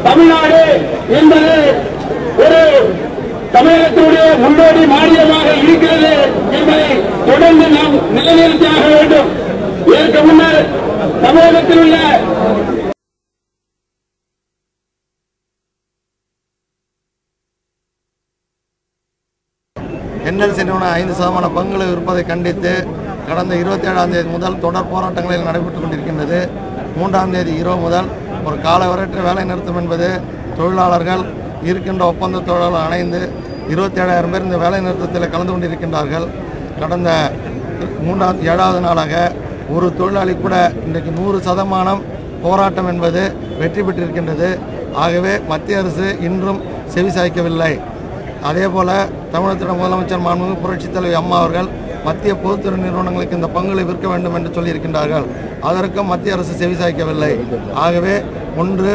தமிழ்நாடு என்பது ஒரு தமிழகத்துடைய முன்னோடி மாநிலமாக இருக்கிறது என்பதை தொடர்ந்து நாம் நிலைநிறுத்தியாக வேண்டும். இதற்கு முன்னர் தமிழகத்தில் உள்ள என்எல்சி நிறுவனம் 5% பங்குகளை விற்பதை கண்டித்து கடந்த 27ஆம் தேதி முதல் தொடர் போராட்டங்களில் நடைபெற்றுக் கொண்டிருக்கின்றது. 3ஆம் தேதி இரவு முதல் ஒரு காலவரையற்ற வேலை நிறுத்தம் என்பது தொழிலாளர்கள் இருக்கின்ற ஒப்பந்த தொழிலாளர்கள் அணைந்து 27,000 பேர் இந்த வேலை நிறுத்தத்தில் கலந்து கொண்டிருக்கின்றார்கள். கடந்த 7வது நாளாக ஒரு தொழிலாளி கூட இன்றைக்கு 100% போராட்டம் என்பது வெற்றி பெற்றிருக்கின்றது. ஆகவே மத்திய அரசு இன்றும் செவிசாய்க்கவில்லை. அதேபோல தமிழகத்தின் முதலமைச்சர் மாண்புமிகு புரட்சித் தலைவி அம்மா அவர்கள் மத்திய பொதுத்துறை நிறுவனங்களுக்கு இந்த பங்குகளை விற்க வேண்டும் என்று சொல்லியிருக்கின்றார்கள். அதற்கும் மத்திய அரசு செவிசாய்க்கவில்லை. ஆகவே ஒன்று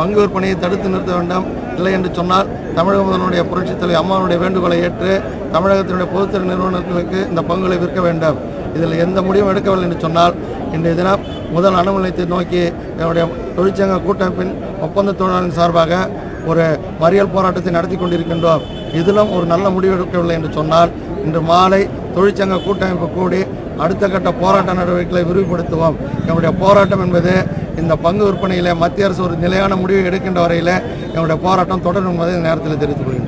பங்கு விற்பனையை தடுத்து நிறுத்த வேண்டும். இல்லை என்று சொன்னால் தமிழக முதல்வருடைய புரட்சித் தலைவி அம்மாவுடைய வேண்டுகோளை ஏற்று தமிழகத்தினுடைய பொதுத்துறை நிறுவனங்களுக்கு இந்த பங்குகளை விற்க வேண்டும். இதில் எந்த முடிவும் எடுக்கவில்லை என்று சொன்னால் இன்றைய தினம் முதல் அணுகுநிலையத்தை நோக்கி என்னுடைய தொழிற்சங்க கூட்டமைப்பின் ஒப்பந்த தொழிலாளரின் சார்பாக ஒரு மறியல் போராட்டத்தை நடத்தி கொண்டிருக்கின்றோம். இதிலும் ஒரு நல்ல முடிவு எடுக்கவில்லை என்று சொன்னால் இன்று மாலை தொழிற்சங்க கூட்டமைப்பு கூடி அடுத்த கட்ட போராட்ட நடவடிக்கைகளை விரிவுபடுத்துவோம். என்னுடைய போராட்டம் என்பது இந்த பங்கு விற்பனையில் மத்திய அரசு ஒரு நிலையான முடிவை எடுக்கின்ற வரையில் என்னுடைய போராட்டம் தொடரும் என்பதை இந்த நேரத்தில் தெரிவித்துக் கொள்கிறேன்.